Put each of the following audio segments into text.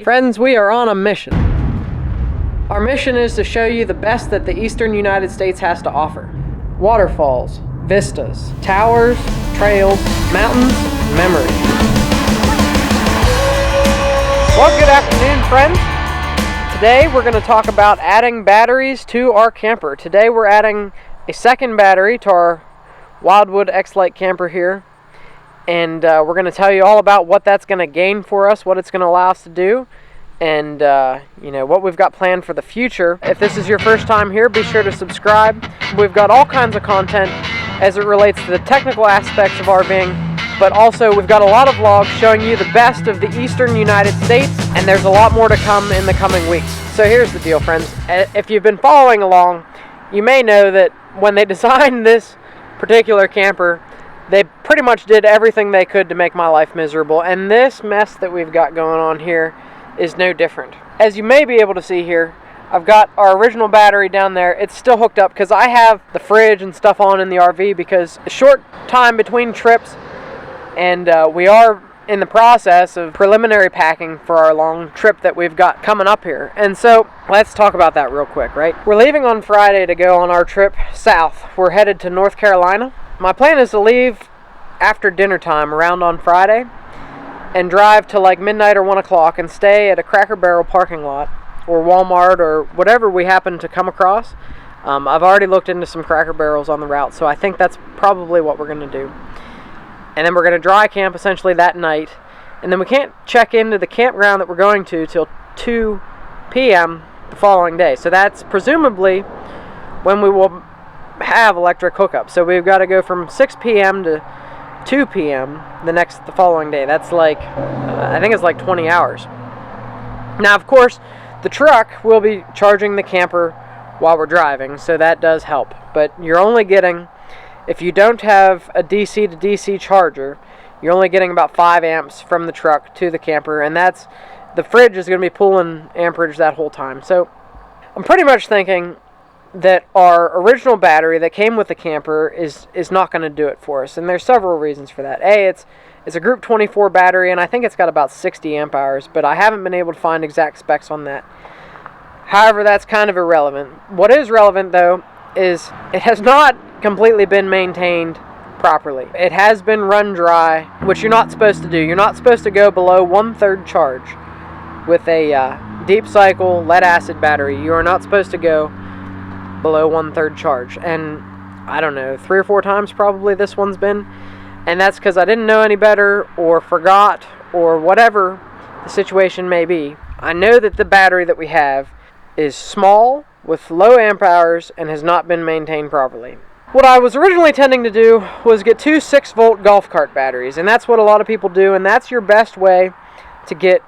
Friends, we are on a mission. Our mission is to show you the best that the eastern United States has to offer. Waterfalls, vistas, towers, trails, mountains, memories. Well, good afternoon, friends. Today we're going to talk about adding batteries to our camper. Today we're adding a second battery to our Wildwood X-Lite camper here. And we're going to tell you all about what that's going to gain for us, what it's going to allow us to do, and what we've got planned for the future. If this is your first time here, be sure to subscribe. We've got all kinds of content as it relates to the technical aspects of RVing, but also we've got a lot of vlogs showing you the best of the eastern United States, and there's a lot more to come in the coming weeks. So here's the deal, friends. If you've been following along, you may know that when they designed this particular camper, they pretty much did everything they could to make my life miserable, and this mess that we've got going on here is no different. As you may be able to see here, I've got our original battery down there. It's still hooked up because I have the fridge and stuff on in the RV because a short time between trips, and we are in the process of preliminary packing for our long trip that we've got coming up here. And so let's talk about that real quick, right? We're leaving on Friday to go on our trip south. We're headed to North Carolina. My plan is to leave after dinner time around on Friday and drive to like midnight or 1 o'clock and stay at a Cracker Barrel parking lot or Walmart or whatever we happen to come across. I've already looked into some Cracker Barrels on the route, so I think that's probably what we're going to do. And then we're going to dry camp essentially that night, and then we can't check into the campground that we're going to till 2 p.m. the following day. So that's presumably when we will have electric hookup. So we've got to go from 6 p.m. to 2 p.m. the following day. That's like I think it's like 20 hours. Now, of course, the truck will be charging the camper while we're driving, so that does help. But you're only getting, if you don't have a DC to DC charger, you're only getting about 5 amps from the truck to the camper, and that's, the fridge is going to be pulling amperage that whole time. So I'm pretty much thinking that our original battery that came with the camper is not going to do it for us, and there's several reasons for that. It's a Group 24 battery, and I think it's got about 60 amp hours, but I haven't been able to find exact specs on that. However, that's kind of irrelevant. What is relevant, though, is it has not completely been maintained properly. It has been run dry, which you're not supposed to do. You're not supposed to go below 1/3 charge with a deep cycle lead acid battery. You are not supposed to go below 1/3 charge, and I don't know, 3 or 4 times probably this one's been, and that's because I didn't know any better or forgot or whatever the situation may be. I know that the battery that we have is small with low amp hours and has not been maintained properly. What I was originally intending to do was get 2 6-volt golf cart batteries, and that's what a lot of people do, and that's your best way to get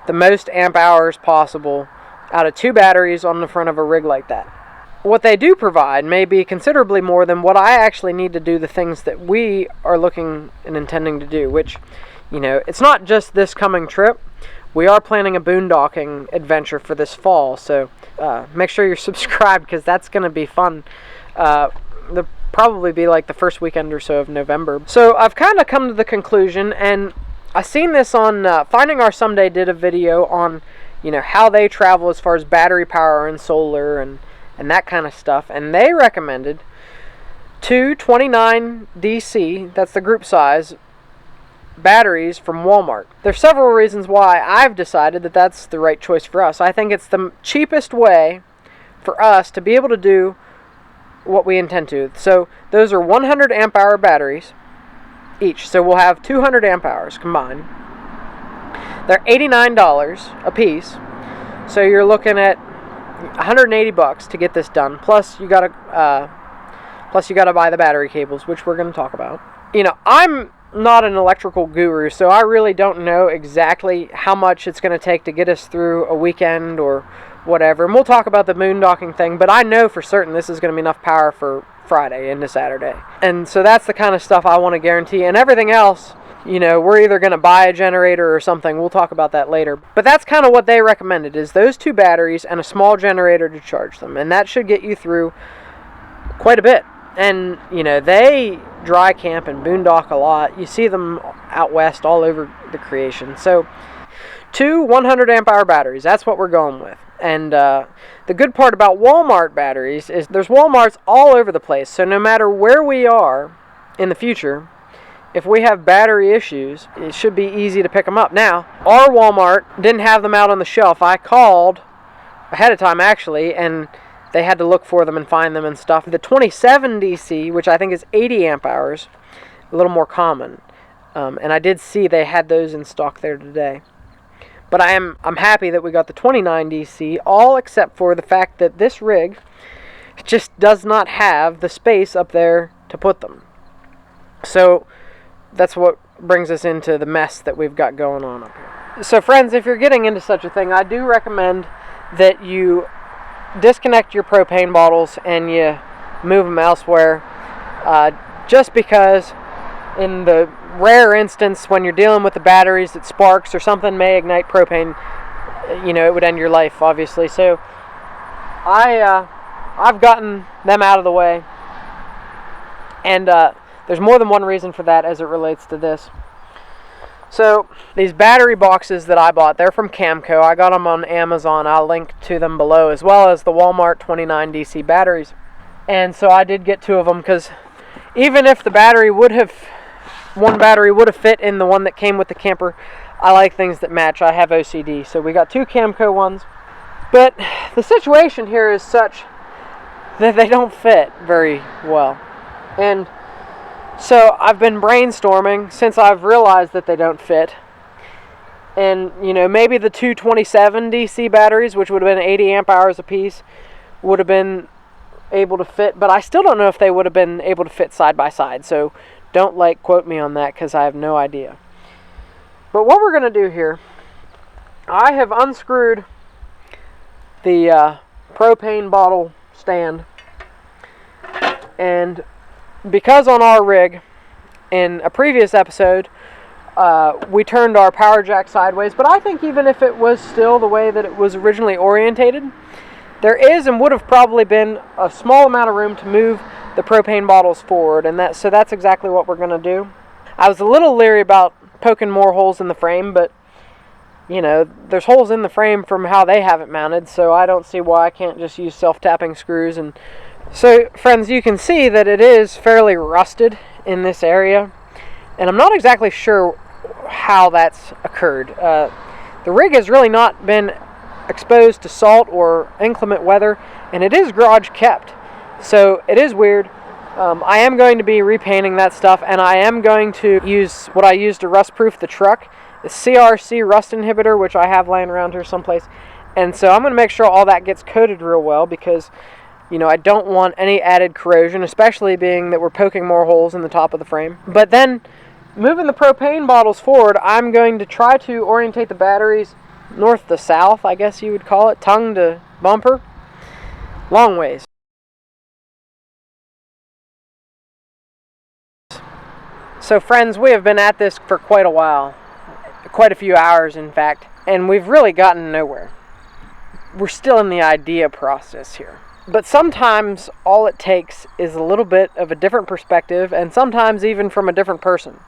the most amp hours possible out of 2 batteries on the front of a rig like that. What they do provide may be considerably more than what I actually need to do the things that we are looking and intending to do, which, it's not just this coming trip. We are planning a boondocking adventure for this fall, so make sure you're subscribed because that's going to be fun. It'll probably be like the first weekend or so of November. So I've kind of come to the conclusion, and I seen this on Finding Our Someday did a video on, how they travel as far as battery power and solar and that kind of stuff, and they recommended 2 29 DC, that's the group size, batteries from Walmart. There's several reasons why I've decided that that's the right choice for us. I think it's the cheapest way for us to be able to do what we intend to. So those are 100 amp hour batteries each, so we'll have 200 amp hours combined. They're $89 a piece, so you're looking at $180 to get this done. Plus you gotta buy the battery cables, which we're going to talk about. I'm not an electrical guru, so I really don't know exactly how much it's going to take to get us through a weekend or whatever. And we'll talk about the boondocking thing, but I know for certain this is going to be enough power for Friday into Saturday. And so that's the kind of stuff I want to guarantee. And everything else, we're either going to buy a generator or something. We'll talk about that later. But that's kind of what they recommended, is those 2 batteries and a small generator to charge them. And that should get you through quite a bit. And, they dry camp and boondock a lot. You see them out west all over the creation. So Two 100 amp hour batteries. That's what we're going with. And the good part about Walmart batteries is there's Walmarts all over the place. So no matter where we are in the future, if we have battery issues, it should be easy to pick them up. Now, our Walmart didn't have them out on the shelf. I called ahead of time, actually, and they had to look for them and find them and stuff. The 27 DC, which I think is 80 amp hours, a little more common. And I did see they had those in stock there today. But I'm happy that we got the 29 DC, all except for the fact that this rig just does not have the space up there to put them. So that's what brings us into the mess that we've got going on up here. So friends, if you're getting into such a thing, I do recommend that you disconnect your propane bottles and you move them elsewhere, just because in the rare instance when you're dealing with the batteries that sparks or something may ignite propane, you know, it would end your life, obviously. So I've gotten them out of the way, and there's more than one reason for that as it relates to this. So these battery boxes that I bought, they're from Camco. I got them on Amazon. I'll link to them below, as well as the Walmart 29 DC batteries. And so I did get two of them, because even if the battery would have, one battery would have fit in the one that came with the camper, I like things that match. I have OCD. So we got two Camco ones. But the situation here is such that they don't fit very well. And so I've been brainstorming since I've realized that they don't fit. And, you know, maybe the two 27 DC batteries, which would have been 80 amp hours apiece, would have been able to fit. But I still don't know if they would have been able to fit side by side. So don't, like, quote me on that, because I have no idea. But what we're going to do here, I have unscrewed the propane bottle stand. And because on our rig, in a previous episode, we turned our power jack sideways, but I think even if it was still the way that it was originally orientated, there is and would have probably been a small amount of room to move the propane bottles forward, and so that's exactly what we're going to do. I was a little leery about poking more holes in the frame, but you know, there's holes in the frame from how they have it mounted, so I don't see why I can't just use self-tapping screws. And so, friends, you can see that it is fairly rusted in this area, and I'm not exactly sure how that's occurred. The rig has really not been exposed to salt or inclement weather, and it is garage kept, so it is weird. I am going to be repainting that stuff, and I am going to use what I use to rust-proof the truck, the CRC rust inhibitor, which I have laying around here someplace. And so I'm going to make sure all that gets coated real well, because, you know, I don't want any added corrosion, especially being that we're poking more holes in the top of the frame. But then, moving the propane bottles forward, I'm going to try to orientate the batteries north to south, I guess you would call it, tongue to bumper, long ways. So friends, we have been at this for quite a while, quite a few hours in fact, and we've really gotten nowhere. We're still in the idea process here. But sometimes all it takes is a little bit of a different perspective, and sometimes even from a different person.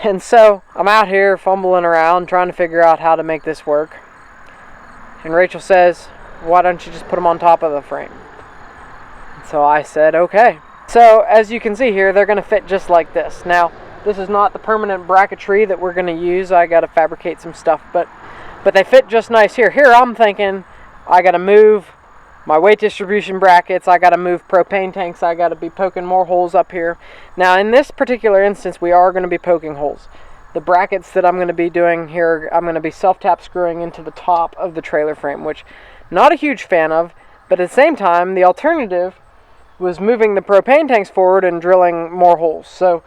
And so I'm out here fumbling around trying to figure out how to make this work. And Rachel says, why don't you just put them on top of the frame? So I said, okay. So as you can see here, they're going to fit just like this. Now, this is not the permanent bracketry that we're going to use. I got to fabricate some stuff, but they fit just nice here. Here I'm thinking I got to move my weight distribution brackets. I got to move propane tanks. I got to be poking more holes up here. Now, in this particular instance, we are going to be poking holes. The brackets that I'm going to be doing here, I'm going to be self-tap screwing into the top of the trailer frame, which not a huge fan of, but at the same time, the alternative was moving the propane tanks forward and drilling more holes. So,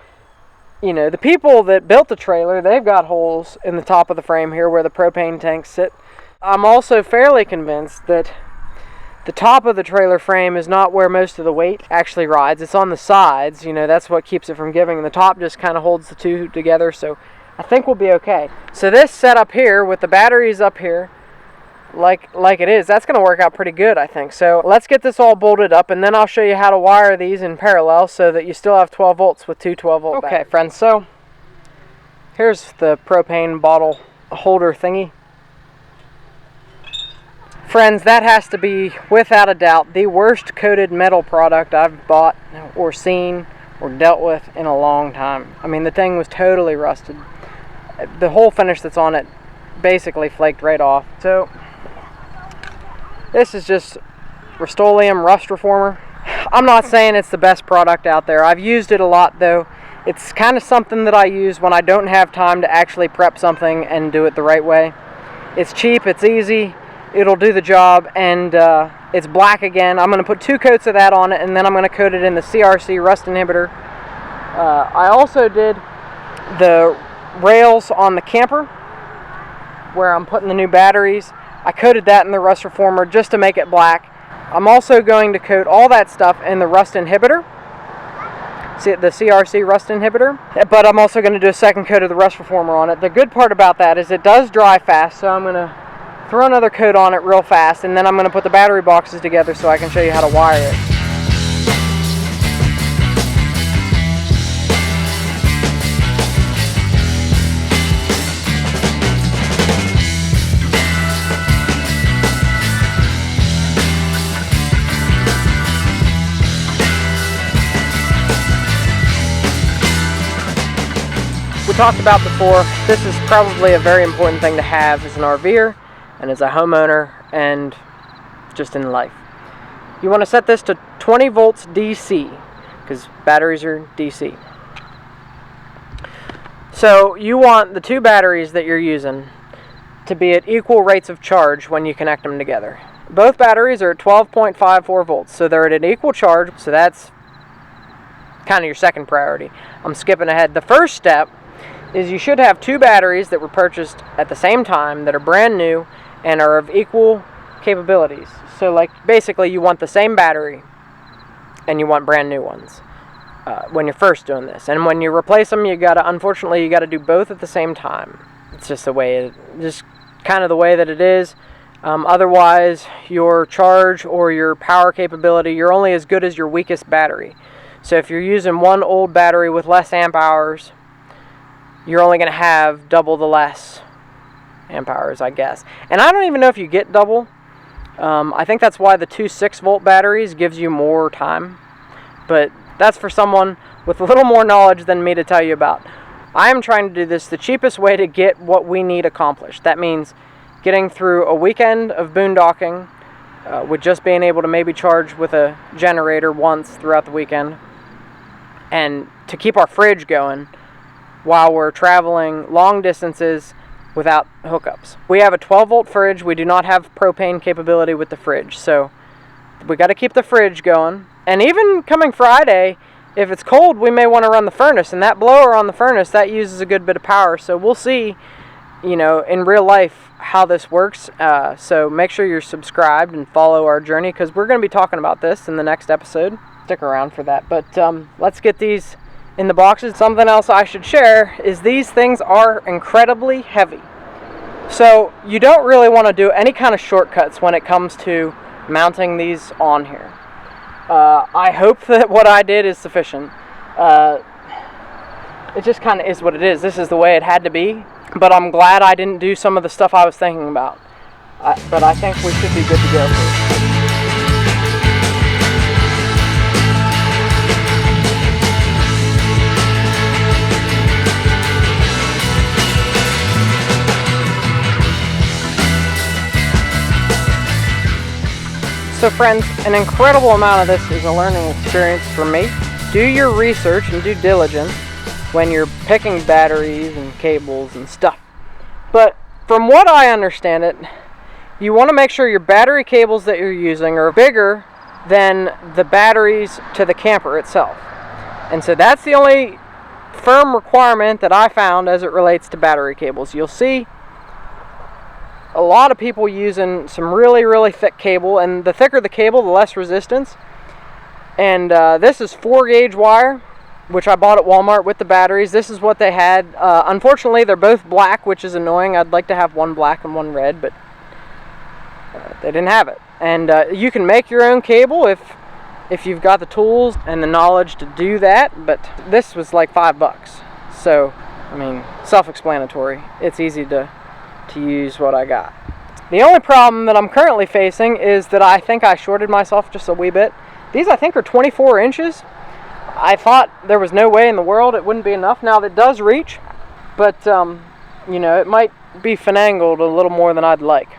you know, the people that built the trailer, they've got holes in the top of the frame here where the propane tanks sit. I'm also fairly convinced that the top of the trailer frame is not where most of the weight actually rides. It's on the sides. You know, that's what keeps it from giving. And the top just kind of holds the two together. So I think we'll be okay. So this setup here with the batteries up here, like it is, that's going to work out pretty good, I think. So let's get this all bolted up, and then I'll show you how to wire these in parallel so that you still have 12 volts with two 12-volt batteries. Okay, friends, so here's the propane bottle holder thingy. Friends, that has to be, without a doubt, the worst coated metal product I've bought or seen or dealt with in a long time. I mean, the thing was totally rusted. The whole finish that's on it basically flaked right off. So, this is just Rust-Oleum Rust Reformer. I'm not saying it's the best product out there. I've used it a lot, though. It's kind of something that I use when I don't have time to actually prep something and do it the right way. It's cheap, it's easy, it'll do the job, and it's black again. I'm going to put 2 coats of that on it, and then I'm going to coat it in the CRC rust inhibitor. I also did the rails on the camper, where I'm putting the new batteries. I coated that in the rust reformer just to make it black. I'm also going to coat all that stuff in the rust inhibitor, the CRC rust inhibitor, but I'm also going to do a second coat of the rust reformer on it. The good part about that is it does dry fast, so I'm going to throw another coat on it real fast, and then I'm going to put the battery boxes together so I can show you how to wire it. We talked about before, this is probably a very important thing to have as an RVer and as a homeowner and just in life. You want to set this to 20 volts DC because batteries are DC. So you want the 2 batteries that you're using to be at equal rates of charge when you connect them together. Both batteries are at 12.54 volts, so they're at an equal charge, so that's kind of your second priority. I'm skipping ahead. The first step is you should have 2 batteries that were purchased at the same time that are brand new and are of equal capabilities. So like basically you want the same battery and you want brand new ones when you're first doing this. And when you replace them, unfortunately you gotta do both at the same time. It's just just kind of the way that it is. Otherwise your charge or your power capability, you're only as good as your weakest battery. So if you're using one old battery with less amp hours, you're only going to have double the less amp hours, I guess. And I don't even know if you get double. I think that's why the 2 6-volt batteries gives you more time. But that's for someone with a little more knowledge than me to tell you about. I am trying to do this the cheapest way to get what we need accomplished. That means getting through a weekend of boondocking with just being able to maybe charge with a generator once throughout the weekend. And to keep our fridge going while we're traveling long distances without hookups. We have a 12-volt fridge. We do not have propane capability with the fridge, so we got to keep the fridge going. And even coming Friday, if it's cold, we may want to run the furnace, and that blower on the furnace, that uses a good bit of power. So we'll see, in real life how this works. So make sure you're subscribed and follow our journey, because we're going to be talking about this in the next episode. Stick around for that. But let's get these in the boxes. Something else I should share is these things are incredibly heavy. So you don't really want to do any kind of shortcuts when it comes to mounting these on here. I hope that what I did is sufficient. It just kind of is what it is. This is the way it had to be. But I'm glad I didn't do some of the stuff I was thinking about. But I think we should be good to go. So friends, an incredible amount of this is a learning experience for me. Do your research and due diligence when you're picking batteries and cables and stuff. But from what I understand it, you want to make sure your battery cables that you're using are bigger than the batteries to the camper itself. And so that's the only firm requirement that I found as it relates to battery cables. You'll see a lot of people using some really, really thick cable, and the thicker the cable, the less resistance. And this is 4-gauge wire, which I bought at Walmart with the batteries. This is what they had. Unfortunately, they're both black, which is annoying. I'd like to have one black and one red, but they didn't have it. And you can make your own cable if you've got the tools and the knowledge to do that, but this was like $5. So, I mean, self-explanatory. It's easy to to use what I got. The only problem that I'm currently facing is that I think I shorted myself just a wee bit. These I think are 24 inches. I thought there was no way in the world it wouldn't be enough. Now that does reach, but you know, it might be finangled a little more than I'd like.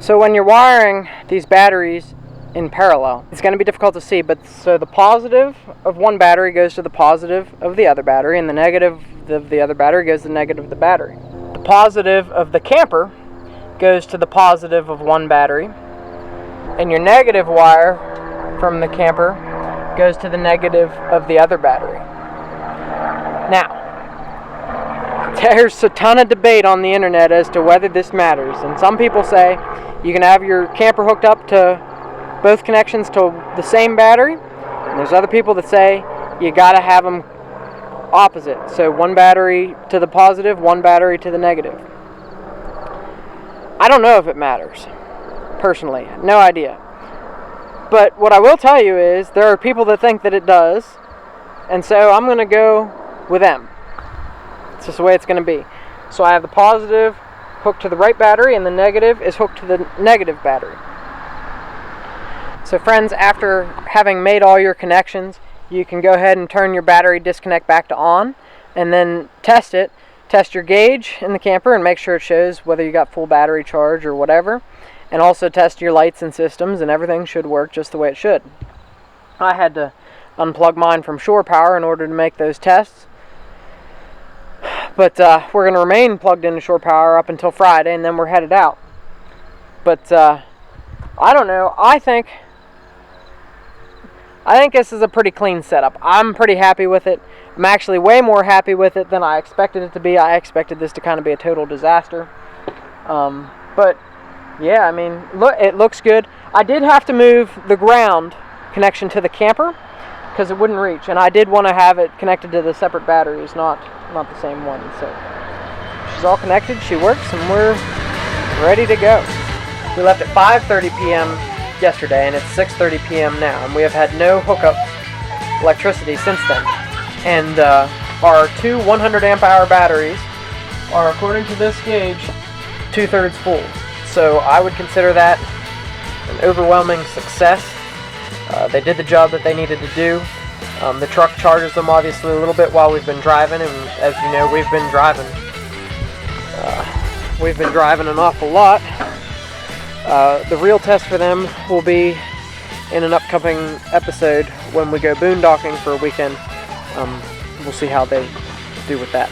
So when you're wiring these batteries in parallel, it's going to be difficult to see, but so the positive of one battery goes to the positive of the other battery, and the negative of the other battery goes to the negative of the battery. The positive of the camper goes to the positive of one battery, and your negative wire from the camper goes to the negative of the other battery. Now, there's a ton of debate on the internet as to whether this matters, and some people say you can have your camper hooked up to both connections to the same battery, and there's other people that say you gotta have them opposite, so one battery to the positive, one battery to the negative. I don't know if it matters, personally, no idea. But what I will tell you is there are people that think that it does, and so I'm going to go with them. It's just the way it's going to be. So I have the positive hooked to the right battery, and the negative is hooked to the negative battery. So friends, after having made all your connections, you can go ahead and turn your battery disconnect back to on, and then test it. Test your gauge in the camper and make sure it shows whether you got full battery charge or whatever. And also test your lights and systems, and everything should work just the way it should. I had to unplug mine from shore power in order to make those tests. But we're going to remain plugged into shore power up until Friday, and then we're headed out. But I don't know. I think this is a pretty clean setup. I'm pretty happy with it. I'm actually way more happy with it than I expected it to be. I expected this to kind of be a total disaster. But yeah, I mean, look, it looks good. I did have to move the ground connection to the camper because it wouldn't reach, and I did want to have it connected to the separate batteries, not the same one. So she's all connected, she works, and we're ready to go. We left at 5:30 p.m. yesterday, and it's 6:30 p.m. now, and we have had no hookup electricity since then. And our two 100 amp hour batteries are, according to this gauge, 2/3 full. So I would consider that an overwhelming success. They did the job that they needed to do. The truck charges them obviously a little bit while we've been driving, and as you know, we've been driving an awful lot. The real test for them will be in an upcoming episode when we go boondocking for a weekend. We'll see how they do with that.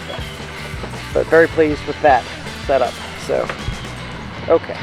But very pleased with that setup. So, okay.